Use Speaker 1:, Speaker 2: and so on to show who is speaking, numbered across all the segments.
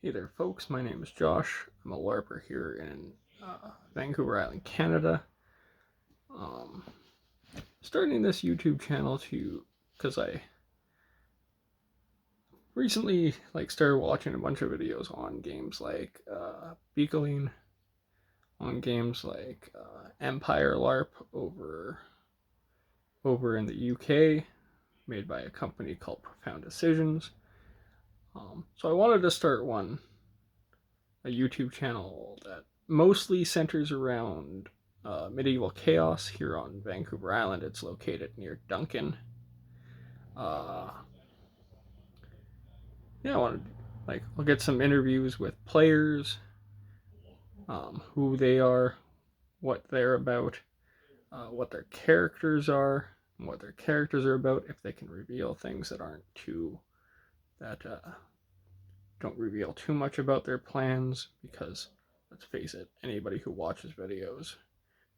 Speaker 1: Hey there, folks. My name is Josh. I'm a LARPer here in Vancouver Island, Canada. Um, Starting this YouTube channel because I recently started watching a bunch of videos on games like Beacoline, on games like Empire LARP over in the UK, made by a company called Profound Decisions. So I wanted to start a YouTube channel that mostly centers around medieval chaos here on Vancouver Island. It's located near Duncan. Uh, yeah, I wanted I'll get some interviews with players, who they are, what they're about, what their characters are, and what their characters are about. If they can reveal things that don't reveal too much about their plans, because let's face it, anybody who watches videos,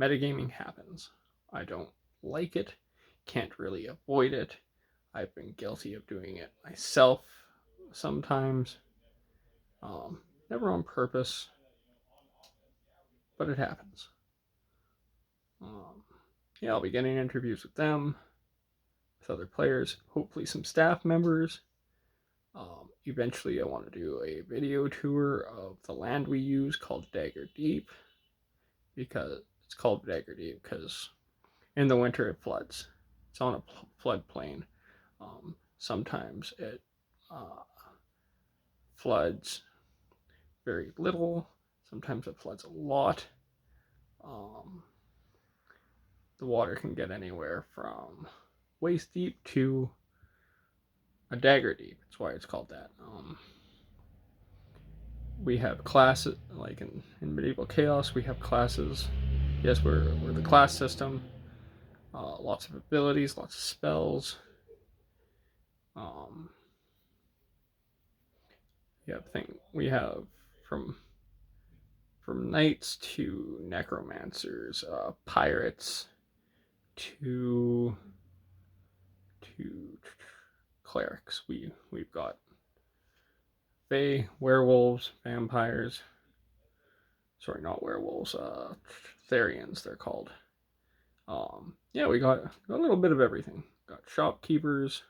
Speaker 1: metagaming happens. I don't like it, can't really avoid it. I've been guilty of doing it myself sometimes. Never on purpose, but it happens. Um, yeah, I'll be getting interviews with them, with other players, hopefully some staff members. Eventually, I want to do a video tour of the land we use called Dagger Deep, because it's called Dagger Deep because in the winter it floods. It's on a floodplain. Sometimes it uh, floods very little. Sometimes it floods a lot. Um, the water can get anywhere from waist deep to a dagger deep. That's why it's called that. We have classes in medieval chaos. We have classes. Yes, we're the class system. Lots of abilities, lots of spells. Um, we have from knights to necromancers, pirates to to clerics. We've got fae, werewolves, vampires. Sorry, not werewolves. Therians, they're called. Yeah, we got a little bit of everything. Got shopkeepers,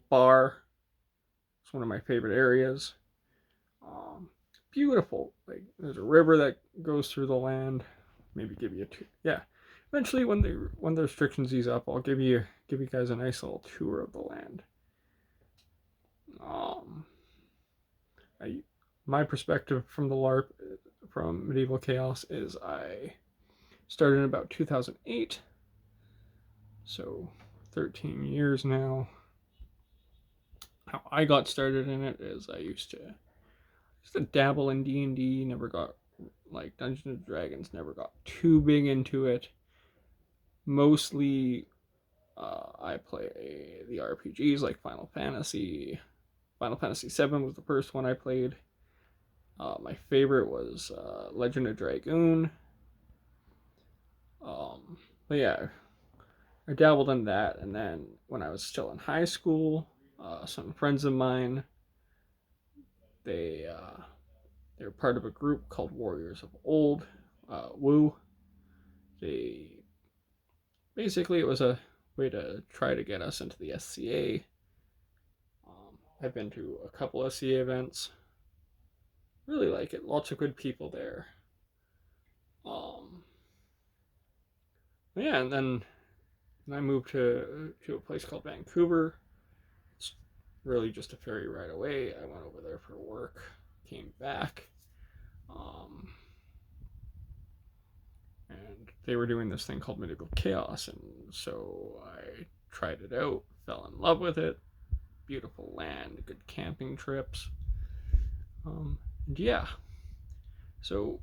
Speaker 1: bar. It's one of my favorite areas. Um, Beautiful. Like there's a river that goes through the land. Maybe give you a tour. Yeah. Eventually, when the restrictions ease up, I'll give you guys a nice little tour of the land. Um, I, my perspective from the LARP, from medieval chaos, is I started in about 2008, so 13 years now. How I got started in it is I used to dabble in D&D. Never got Dungeons and Dragons. Never got too big into it. Mostly, I play the RPGs like Final Fantasy. Final Fantasy VII was the first one I played. My favorite was Legend of Dragoon. But yeah, I dabbled in that, and then when I was still in high school, some friends of mine, they they were part of a group called Warriors of Old, Woo. They basically, it was a way to try to get us into the SCA. I've been to a couple SCA events. Really like it. Lots of good people there. Um, yeah, and then I moved to a place called Vancouver. It's really just a ferry ride away. I went over there for work, came back, um, and they were doing this thing called Medieval Chaos, and so I tried it out, fell in love with it. Beautiful land, good camping trips, and yeah. So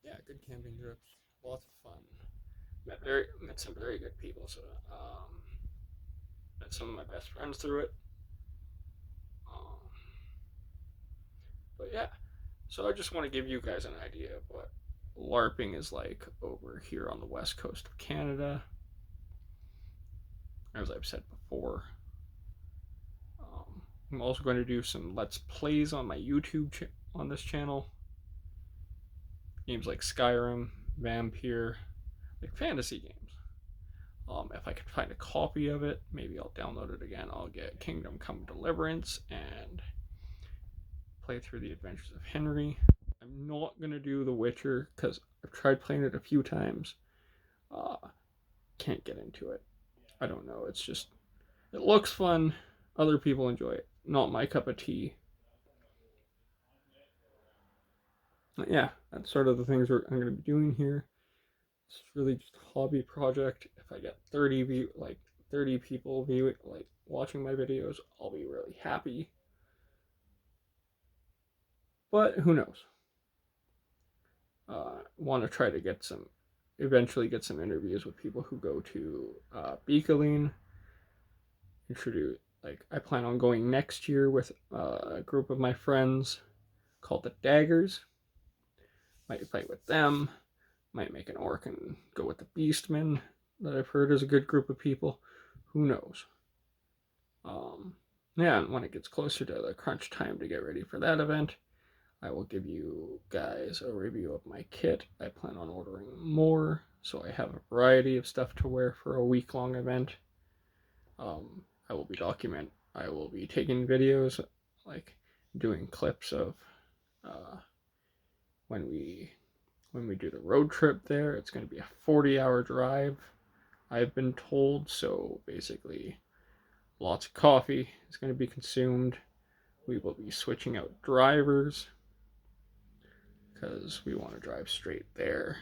Speaker 1: yeah, good camping trips, lots of fun. Met some very good people. So met some of my best friends through it. Um, but yeah, so I just want to give you guys an idea of what LARPing is like over here on the west coast of Canada. As I've said before, I'm also going to do some Let's Plays on my YouTube on this channel. Games like Skyrim, Vampire, like fantasy games. If I could find a copy of it, maybe I'll download it again. I'll get Kingdom Come Deliverance and play through the Adventures of Henry. I'm not going to do The Witcher because I've tried playing it a few times. Can't get into it. I don't know. It's just, it looks fun. Other people enjoy it. Not my cup of tea. But yeah, that's sort of the things I'm going to be doing here. It's really just a hobby project. If I get 30 people watching my videos, I'll be really happy. But who knows? Want to try to eventually get some interviews with people who go to Beekaline. I plan on going next year with a group of my friends called the Daggers. Might fight with them. Might make an orc and go with the Beastmen that I've heard is a good group of people. Who knows? Yeah, and when it gets closer to the crunch time to get ready for that event, I will give you guys a review of my kit. I plan on ordering more, so I have a variety of stuff to wear for a week-long event. I will be taking videos, like doing clips of when we do the road trip there. It's going to be a 40-hour drive, I've been told, so basically lots of coffee is going to be consumed. We will be switching out drivers because we want to drive straight there.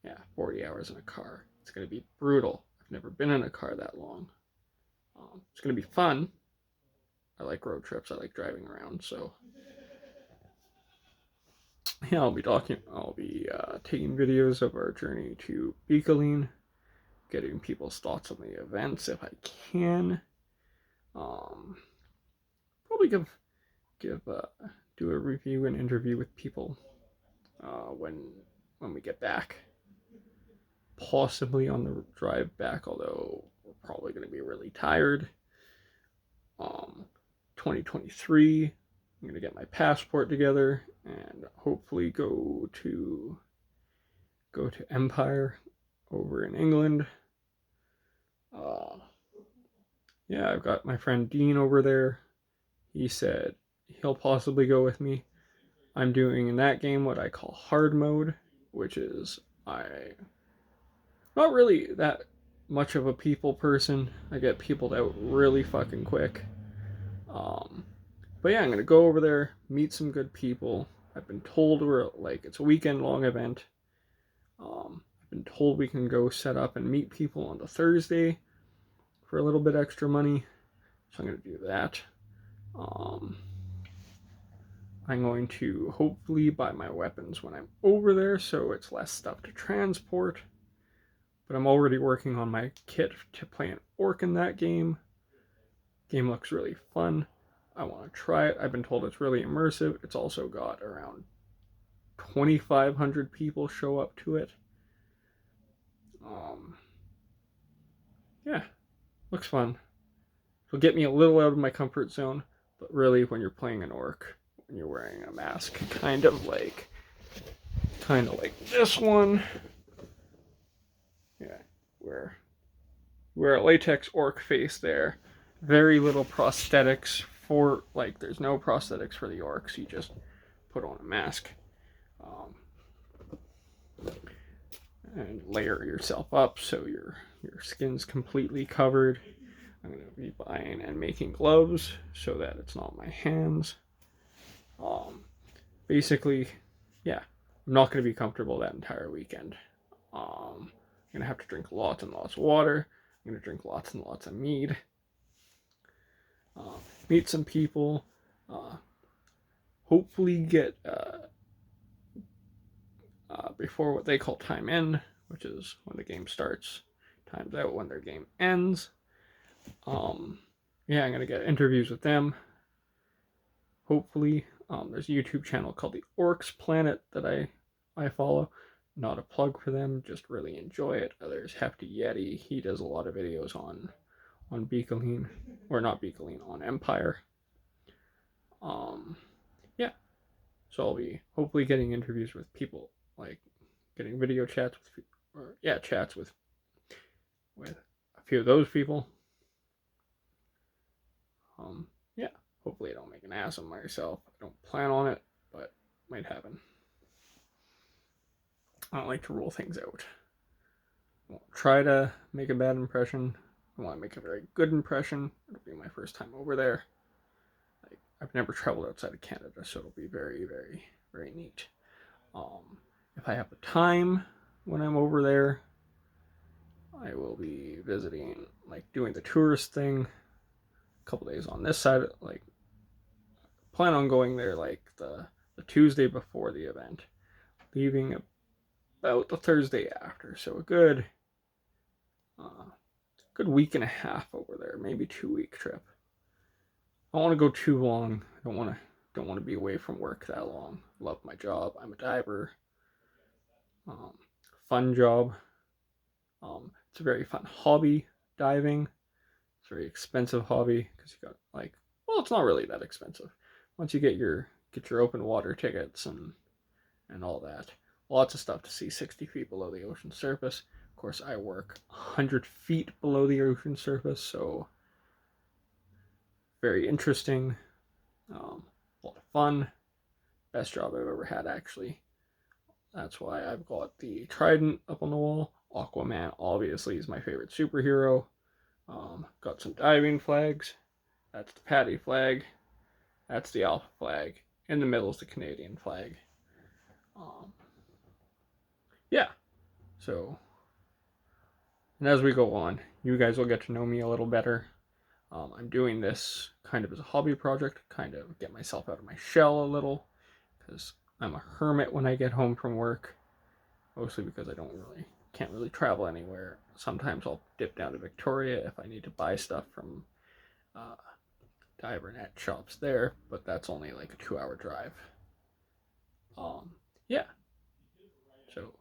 Speaker 1: Yeah, 40 hours in a car. It's going to be brutal. I've never been in a car that long. It's going to be fun. I like road trips. I like driving around. So yeah, I'll be taking videos of our journey to Beekaline, getting people's thoughts on the events if I can. Probably do a review and interview with people when we get back. Possibly on the drive back, although we're probably going to be really tired. 2023, I'm going to get my passport together and hopefully go to Empire over in England. Yeah, I've got my friend Dean over there. He said he'll possibly go with me. I'm doing in that game what I call hard mode, which is not really that much of a people person. I get peopled out really fucking quick. But yeah, I'm gonna go over there, meet some good people. I've been told it's a weekend-long event. I've been told we can go set up and meet people on the Thursday for a little bit extra money, so I'm gonna do that. I'm going to hopefully buy my weapons when I'm over there, so it's less stuff to transport. But I'm already working on my kit to play an orc in that game. Game looks really fun. I want to try it. I've been told it's really immersive. It's also got around 2,500 people show up to it. Yeah, looks fun. It'll get me a little out of my comfort zone, but really when you're playing an orc, when you're wearing a mask, kind of like this one. Yeah, wear a latex orc face there. Very little prosthetics there's no prosthetics for the orcs. You just put on a mask and layer yourself up so your skin's completely covered. I'm going to be buying and making gloves so that it's not my hands. Basically, yeah, I'm not going to be comfortable that entire weekend. I'm going to have to drink lots and lots of water. I'm going to drink lots and lots of mead. Meet some people. Hopefully get before what they call time in, which is when the game starts. Time's out when their game ends. Yeah, I'm gonna get interviews with them. Hopefully, there's a YouTube channel called the Orcs Planet that I follow. Not a plug for them, just really enjoy it. There's Hefty Yeti. He does a lot of videos on on Beacoline, or not Beacoline, on Empire. Yeah, so I'll be hopefully getting interviews with people, like getting video chats with, or yeah, chats with a few of those people. Yeah, hopefully I don't make an ass of myself. I don't plan on it, but it might happen. I don't like to rule things out. I won't try to make a bad impression. I want to make a very good impression. It'll be my first time over there. I've never traveled outside of Canada, so it'll be very, very, very neat. If I have the time when I'm over there, I will be visiting, like doing the tourist thing. A couple days on this side, like plan on going there like the Tuesday before the event, leaving about the Thursday after. So a good week and a half over there, maybe 2 week trip. I don't want to go too long. I don't want to be away from work that long. Love my job. I'm a diver. Um, Fun job. It's a very fun hobby, diving. It's a very expensive hobby because you got like, well, it's not really that expensive once you get your open water tickets and all that. Lots of stuff to see 60 feet below the ocean surface. Of course, I work 100 feet below the ocean surface, so very interesting. A lot of fun. Best job I've ever had, actually. That's why I've got the trident up on the wall. Aquaman, obviously, is my favorite superhero. Got some diving flags. That's the PADI flag. That's the Alpha flag. In the middle is the Canadian flag. Yeah. So, and as we go on, you guys will get to know me a little better. I'm doing this kind of as a hobby project, kind of get myself out of my shell a little, because I'm a hermit when I get home from work, mostly because I can't really travel anywhere. Sometimes I'll dip down to Victoria if I need to buy stuff from diver net shops there, but that's only like a 2 hour drive. Yeah. So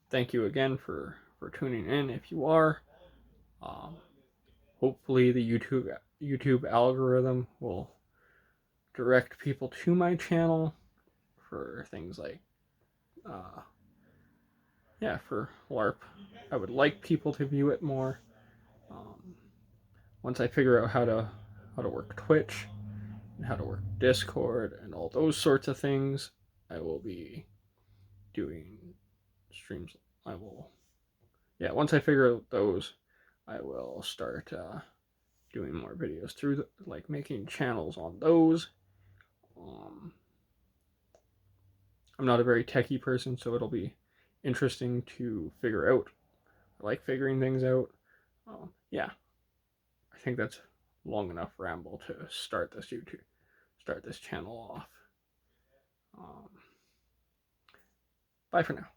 Speaker 1: thank you again for tuning in if you are. Hopefully the YouTube algorithm will direct people to my channel for things like for LARP. I would like people to view it more. Once I figure out how to work Twitch and how to work Discord and all those sorts of things, I will be doing streams. Once I figure out those, I will start doing more videos through like making channels on those. I'm not a very techie person, so it'll be interesting to figure out. I like figuring things out. Yeah, I think that's long enough ramble to start this channel off. Bye for now.